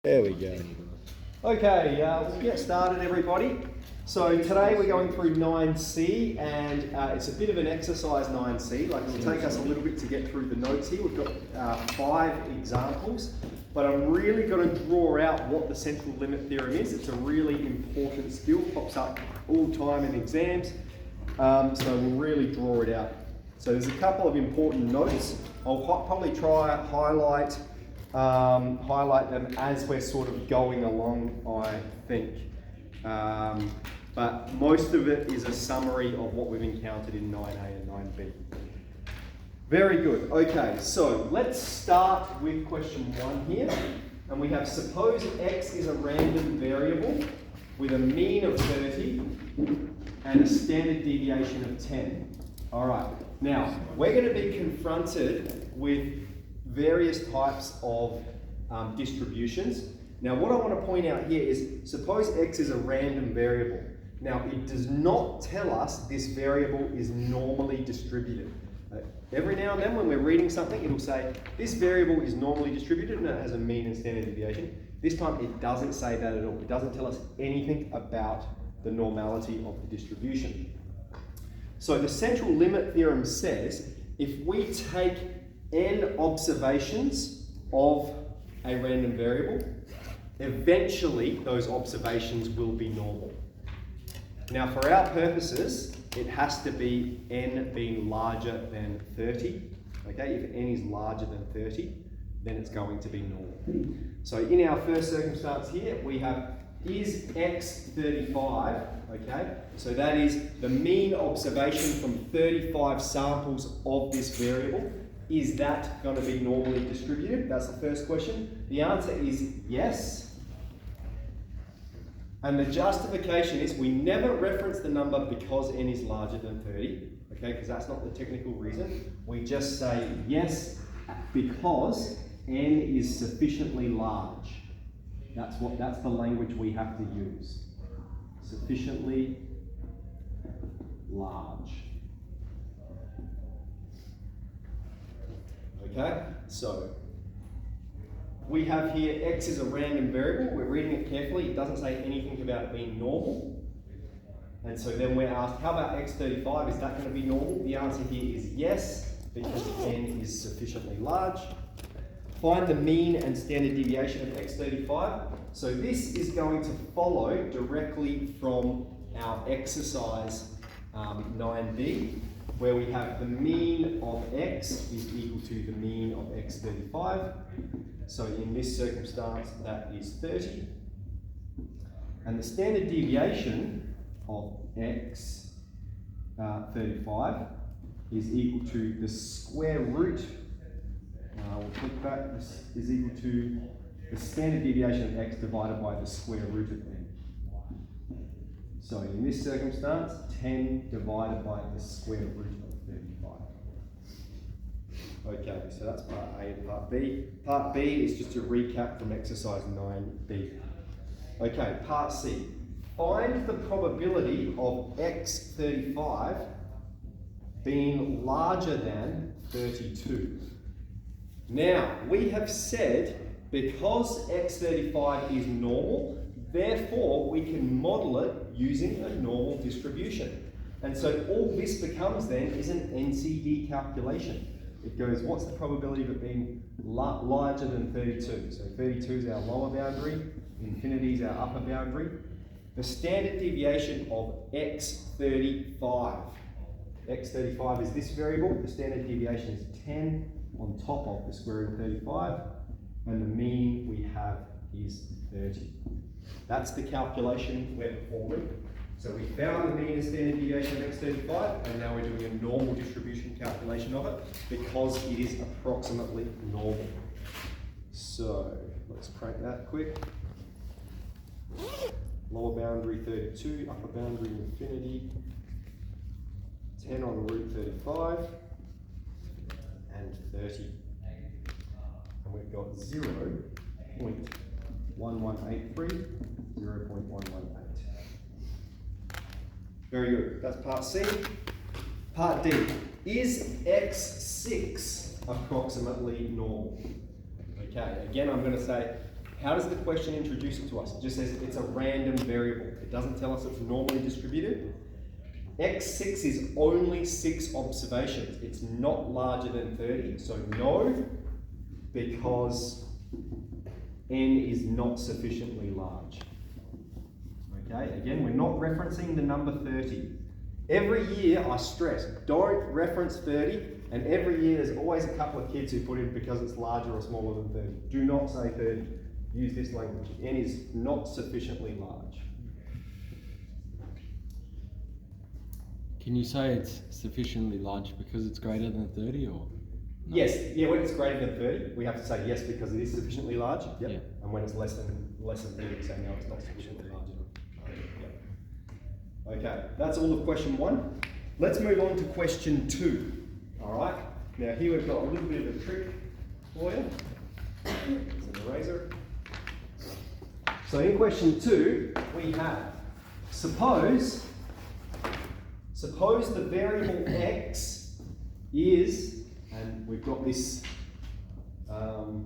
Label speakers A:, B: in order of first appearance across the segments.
A: There we go. Okay, let's get started, everybody. So today we're going through 9C, and it's a bit of an exercise 9C. Like, it'll take us a little bit to get through the notes here. We've got 5 examples, but I'm really going to draw out what the central limit theorem is. It's a really important skill, pops up all the time in exams, so we'll really draw it out. So there's a couple of important notes. I'll probably try highlight them as we're sort of going along, I think. But most of it is a summary of what we've encountered in 9A and 9B. Very good. Okay, so let's start with question 1 here. And we have, suppose x is a random variable with a mean of 30 and a standard deviation of 10. All right, now we're going to be confronted with various types of distributions. Now what I want to point out here is, suppose x is a random variable. Now it does not tell us this variable is normally distributed. Every now and then when we're reading something, it'll say this variable is normally distributed and it has a mean and standard deviation. This time it doesn't say that at all. It doesn't tell us anything about the normality of the distribution. So the central limit theorem says if we take n observations of a random variable, eventually those observations will be normal. Now for our purposes, it has to be n being larger than 30. Okay, if n is larger than 30, then it's going to be normal. So in our first circumstance here, we have is x 35, okay? So that is the mean observation from 35 samples of this variable. Is that going to be normally distributed? That's the first question. The answer is yes. And the justification is we never reference the number because n is larger than 30, okay? Because that's not the technical reason. We just say yes because n is sufficiently large. That's the language we have to use. Sufficiently large. Okay, so we have here x is a random variable. We're reading it carefully. It doesn't say anything about it being normal. And so then we're asked, how about x35? Is that going to be normal? The answer here is yes, because n is sufficiently large. Find the mean and standard deviation of x35. So this is going to follow directly from our exercise 9b, where we have the mean of x is equal to the mean of x35. So in this circumstance, that is 30. And the standard deviation of x35 is equal to the square root. We'll click that. This is equal to the standard deviation of x divided by the square root of n. So in this circumstance, 10 divided by the square root of 35. Okay, so that's part A and part B. Part B is just a recap from exercise 9B. Okay, part C. Find the probability of x35 being larger than 32. Now, we have said because x35 is normal, therefore we can model it using a normal distribution. And so all this becomes then is an NCD calculation. It goes, what's the probability of it being larger than 32? So 32 is our lower boundary, infinity is our upper boundary. The standard deviation of x35. x35 is this variable, the standard deviation is 10 on top of the square root of 35, and the mean we have is 30. That's the calculation we're performing. So we found the mean and standard deviation of x35, and now we're doing a normal distribution calculation of it because it is approximately normal. So let's crank that quick. Lower boundary 32, upper boundary infinity, 10 on root 35, and 30. And we've got 0.1183, 0.118. Very good. That's part C. Part D. Is x6 approximately normal? Okay, again I'm going to say How does the question introduce it to us? It just says it's a random variable. It doesn't tell us it's normally distributed. X6 is only 6 observations. It's not larger than 30, so no, because n is not sufficiently large. Okay, again, we're not referencing the number 30. Every year, I stress, don't reference 30, and every year there's always a couple of kids who put in because it's larger or smaller than 30. Do not say 30. Use this language. N is not sufficiently large.
B: Can you say it's sufficiently large because it's greater than 30 or? No?
A: Yes, yeah, when it's greater than 30, we have to say yes because it is sufficiently large. Yep.
B: Yeah.
A: And when it's less than 30, we say no, it's not sufficiently large enough. Yep. Okay, that's all of question 1. Let's move on to question 2. All right. Now here we've got a little bit of a trick for you. It's an eraser. So in question 2, we have suppose the variable x is, and we've got this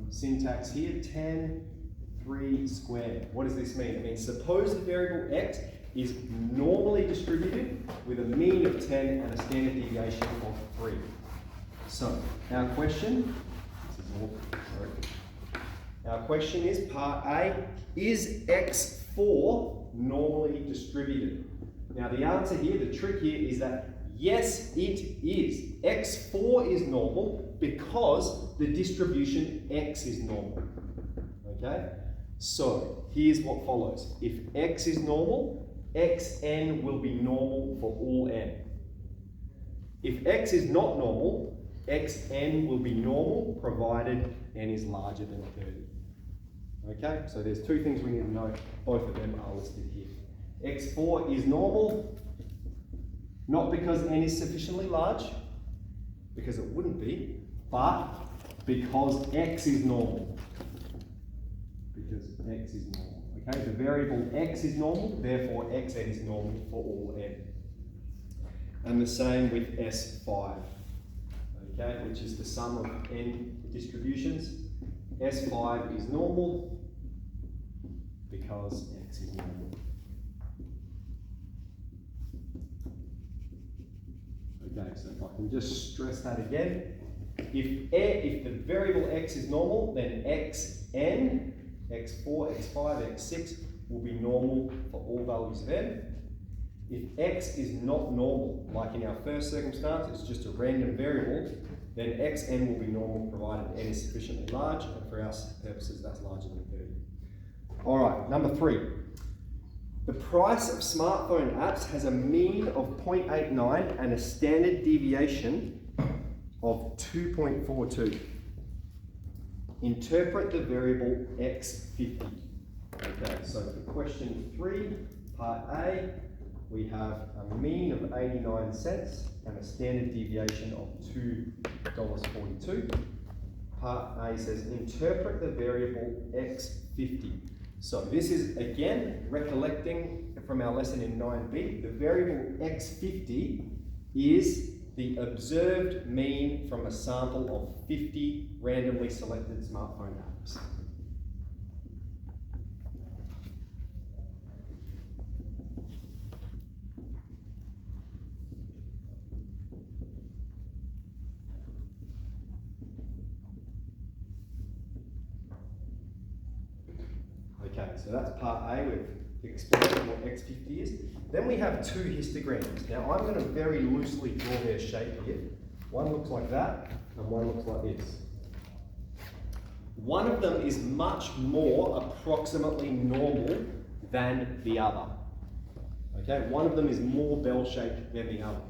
A: syntax here, 10, 3 squared. What does this mean? It means suppose the variable x is normally distributed with a mean of 10 and a standard deviation of 3. So our question, our question is part A, is x4 normally distributed? Now the answer here, the trick here is that yes, it is. X4 is normal because the distribution x is normal. Okay? So here's what follows. If x is normal, xn will be normal for all n. If x is not normal, xn will be normal provided n is larger than 30. Okay, so there's 2 things we need to know. Both of them are listed here. X4 is normal, not because n is sufficiently large, because it wouldn't be, but because x is normal. Because x is normal. Okay, the variable x is normal, therefore xn is normal for all n. And the same with S5, okay, which is the sum of n distributions. S5 is normal because x is normal. Okay, so if I can just stress that again. If the variable x is normal, then xn, x4, x5, x6 will be normal for all values of n. If x is not normal, like in our first circumstance, it's just a random variable, then xn will be normal provided n is sufficiently large, and for our purposes that's larger than 30. All right, number 3. The price of smartphone apps has a mean of 0.89 and a standard deviation of 2.42. Interpret the variable x50. Okay, so for question 3, part A, we have a mean of 89 cents and a standard deviation of $2.42. Part A says interpret the variable x50. So this is, again, recollecting from our lesson in 9b, the variable x50 is the observed mean from a sample of 50 randomly selected smartphone apps. Okay, so that's part A. We've explained what x50 is. Then we have 2 histograms. Now I'm going to very loosely draw their shape here. One looks like that, and one looks like this. One of them is much more approximately normal than the other. Okay, one of them is more bell-shaped than the other.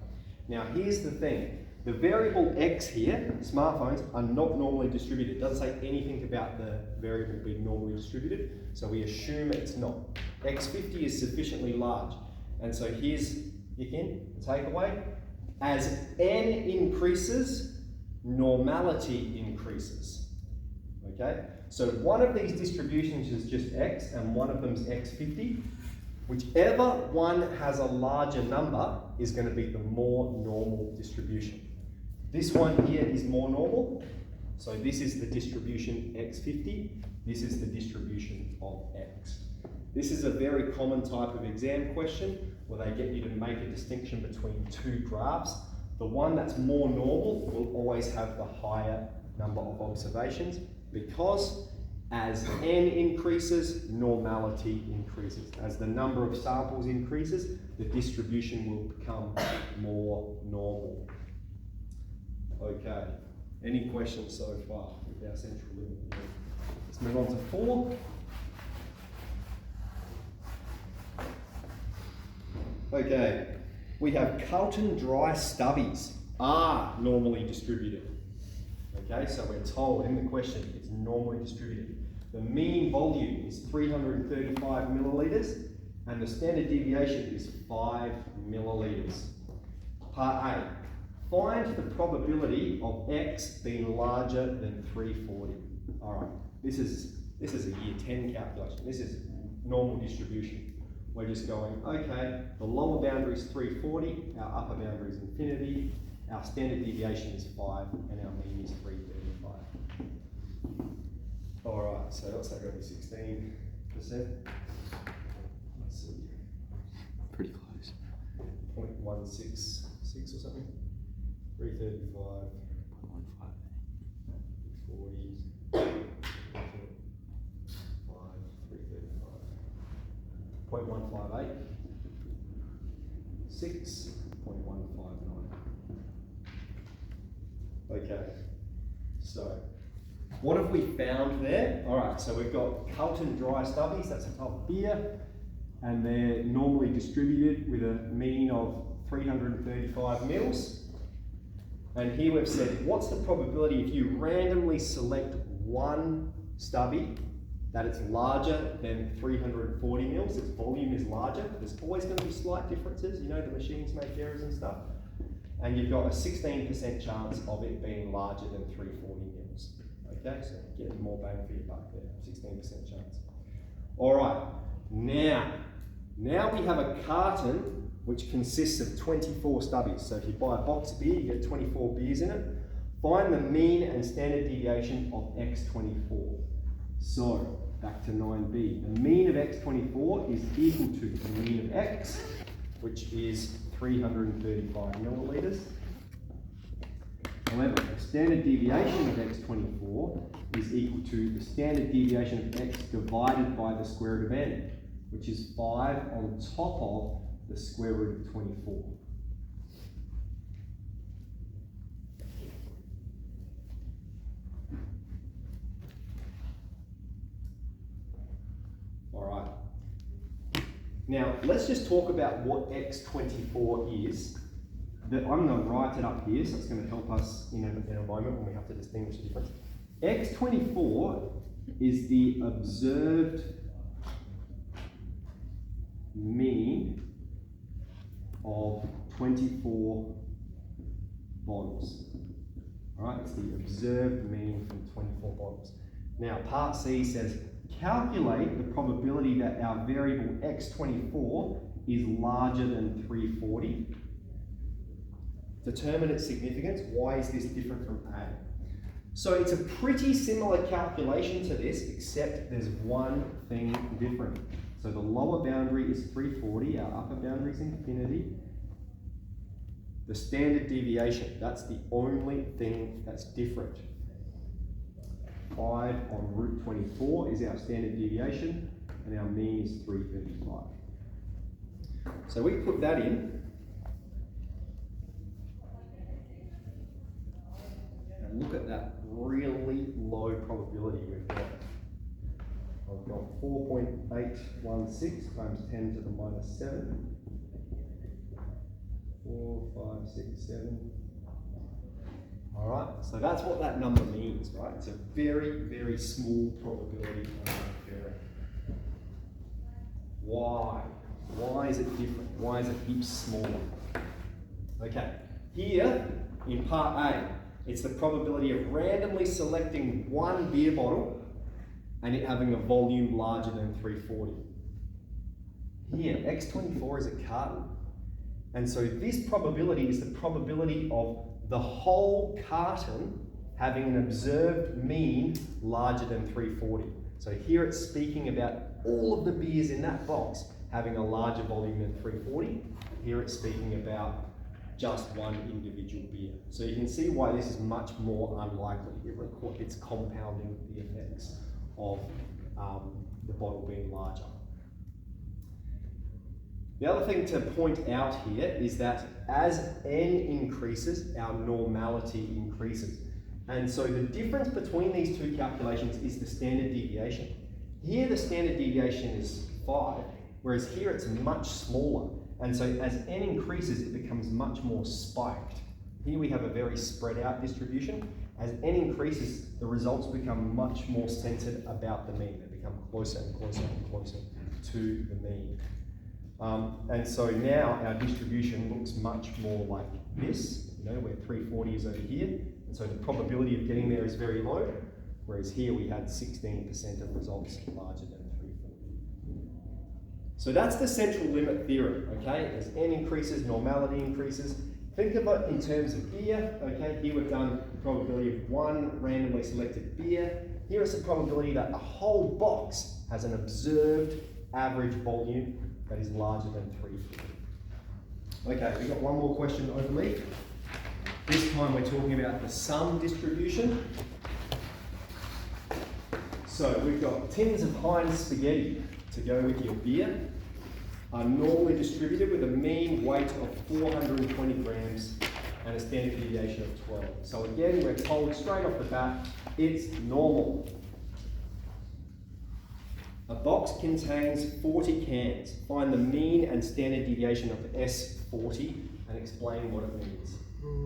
A: Now here's the thing. The variable x here, smartphones, are not normally distributed. It doesn't say anything about the variable being normally distributed, so we assume it's not. X50 is sufficiently large. And so here's, again, the takeaway. As n increases, normality increases. Okay? So one of these distributions is just x, and one of them is x50. Whichever one has a larger number is going to be the more normal distribution. This one here is more normal, so this is the distribution x50. This is the distribution of X. This is a very common type of exam question where they get you to make a distinction between two graphs. The one that's more normal will always have the higher number of observations because as n increases, normality increases. As the number of samples increases, the distribution will become more normal. Okay, any questions so far with our central limit? Let's move on to 4. Okay, we have Carlton dry stubbies are normally distributed. Okay, so we're told in the question it's normally distributed. The mean volume is 335 millilitres and the standard deviation is 5 millilitres. Part A, find the probability of X being larger than 340. All right, this is a year 10 calculation. This is normal distribution. We're just going, okay, the lower boundary is 340, our upper boundary is infinity, our standard deviation is 5, and our mean is 335. All right, so what's that going to be, 16%? Let's see.
B: Pretty close.
A: 0.166 or something. 335, 40, 0.158, 6.159. Okay, so what have we found there? All right, so we've got Carlton dry stubbies, that's a type of beer, and they're normally distributed with a mean of 335 mils. And here we've said, what's the probability if you randomly select one stubby that it's larger than 340 mils, its volume is larger. There's always going to be slight differences, you know, the machines make errors and stuff. And you've got a 16% chance of it being larger than 340 mils. Okay, so getting more bang for your buck there, 16% chance. All right, now we have a carton which consists of 24 stubbies. So if you buy a box of beer, you get 24 beers in it. Find the mean and standard deviation of X24. So, back to 9b. The mean of X24 is equal to the mean of X, which is 335 millilitres. However, the standard deviation of X24 is equal to the standard deviation of X divided by the square root of n, which is 5 on top of the square root of 24. All right. Now, let's just talk about what X24 is. I'm going to write it up here, so it's going to help us in a moment when we have to distinguish the difference. X24 is the observed mean of 24 bottles. All right, it's the observed mean from 24 bottles. Now, part C says, calculate the probability that our variable X24 is larger than 340. Determine its significance. Why is this different from A? So it's a pretty similar calculation to this, except there's one thing different. So the lower boundary is 340, our upper boundary is infinity. The standard deviation, that's the only thing that's different. 5 on root 24 is our standard deviation, and our mean is 335. So we put that in. And look at that really low probability we've got. I've got 4.816 times 10 to the minus 7. 4, 5, 6, 7. All right, so that's what that number means, right? It's a very, very small probability of occurring. Why? Why is it different? Why is it heaps smaller? Okay, here in part A, it's the probability of randomly selecting one beer bottle and it having a volume larger than 340. Here, X24 is a carton. And so this probability is the probability of the whole carton having an observed mean larger than 340. So here it's speaking about all of the beers in that box having a larger volume than 340. Here it's speaking about just one individual beer. So you can see why this is much more unlikely. It's compounding the effects of the bottle being larger. The other thing to point out here is that as n increases, our normality increases. And so the difference between these two calculations is the standard deviation. Here the standard deviation is 5, whereas here it's much smaller. And so as n increases, it becomes much more spiked. Here we have a very spread out distribution. As n increases, the results become much more centered about the mean. They become closer and closer and closer to the mean. And so now our distribution looks much more like this, where 340 is over here. And so the probability of getting there is very low, whereas here we had 16% of results larger than 340. So that's the central limit theorem, okay? As n increases, normality increases. Think of it in terms of beer, okay? Here we've done the probability of one randomly selected beer. Here is the probability that a whole box has an observed average volume that is larger than 340. Okay, we've got one more question overleaf. This time we're talking about the sum distribution. So we've got tins of Heinz spaghetti to go with your beer, are normally distributed with a mean weight of 420 grams and a standard deviation of 12. So again, we're told straight off the bat, it's normal. A box contains 40 cans. Find the mean and standard deviation of S40 and explain what it means.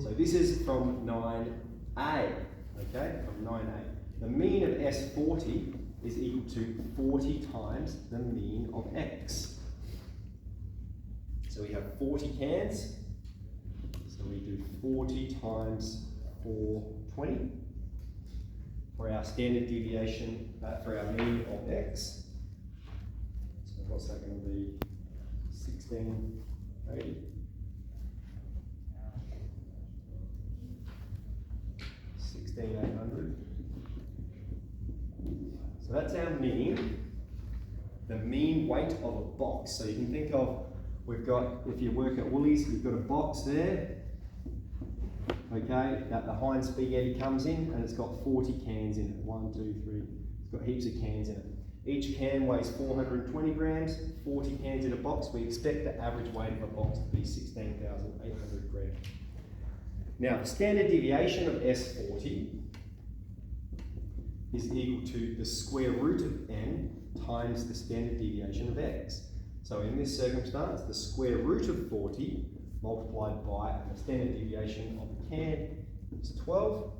A: So this is from 9A, okay, from 9A. The mean of S40 is equal to 40 times the mean of X. So we have 40 cans, so we do 40 times 420 for our standard deviation, for our mean of X. So what's that going to be? 1680. 16,800. So that's our mean, the mean weight of a box. So you can think of, we've got, if you work at Woolies, you've got a box there, okay, that the Heinz spaghetti comes in, and it's got 40 cans in it. 1, 2, 3, it's got heaps of cans in it. Each can weighs 420 grams, 40 cans in a box. We expect the average weight of a box to be 16,800 grams. Now, the standard deviation of S40 is equal to the square root of n times the standard deviation of x. So in this circumstance, the square root of 40 multiplied by the standard deviation of the can is 12.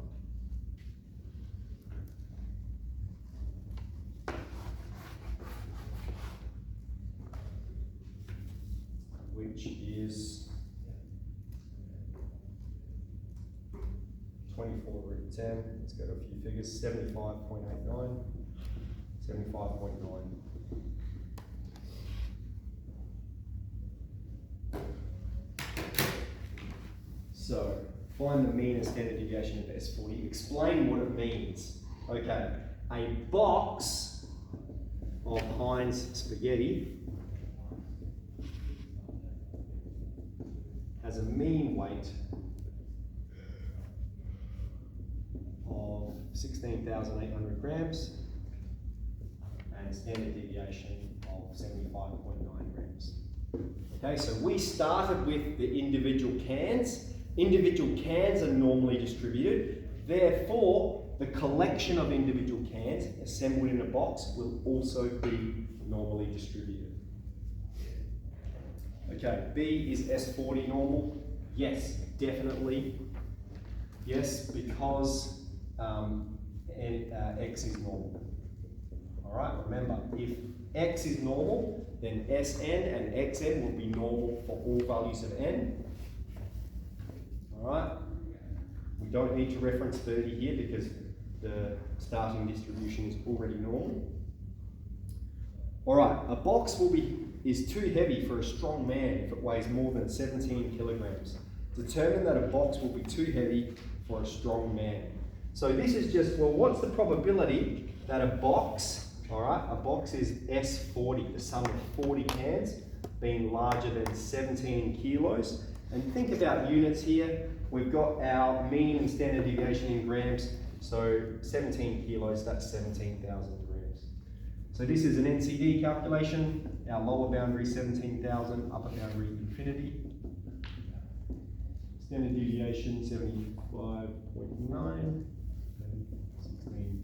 A: Which is 24 root 10, let's go to a few figures, 75.89, 75.9. So, find the mean and standard deviation of S40, explain what it means. Okay, a box of Heinz spaghetti has a mean weight of 16,800 grams and a standard deviation of 75.9 grams. Okay, so we started with the individual cans. Individual cans are normally distributed. Therefore, the collection of individual cans assembled in a box will also be normally distributed. Okay, B is S40 normal? Yes, definitely. Yes, because X is normal. Alright, remember, if X is normal, then Sn and Xn will be normal for all values of n. Alright, we don't need to reference 30 here because the starting distribution is already normal. Alright, a box is too heavy for a strong man if it weighs more than 17 kilograms. Determine that a box will be too heavy for a strong man. So this is just, well, what's the probability that a box All right, a box is S40, the sum of 40 cans being larger than 17 kilos. And think about units here. We've got our mean and standard deviation in grams. So 17 kilos, that's 17,000 grams. So this is an NCD calculation. Our lower boundary 17,000, upper boundary infinity. Standard deviation 75.9 and 16.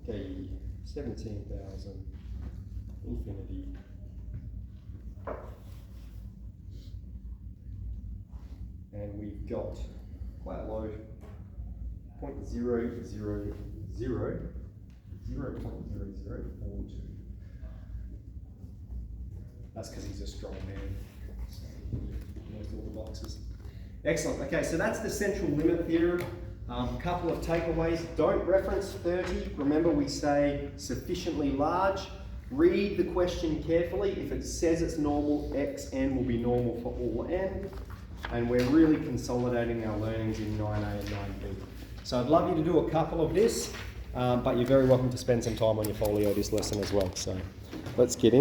A: Okay, 17,000 infinity. And we've got quite low 0.000042. That's because he's a strong man. So he knows all the boxes. Excellent. Okay, so that's the central limit theorem. Couple of takeaways. Don't reference 30. Remember, we say sufficiently large. Read the question carefully. If it says it's normal, xn will be normal for all n. And we're really consolidating our learnings in 9a and 9b. So I'd love you to do a couple of this, but you're very welcome to spend some time on your folio this lesson as well. So let's get in.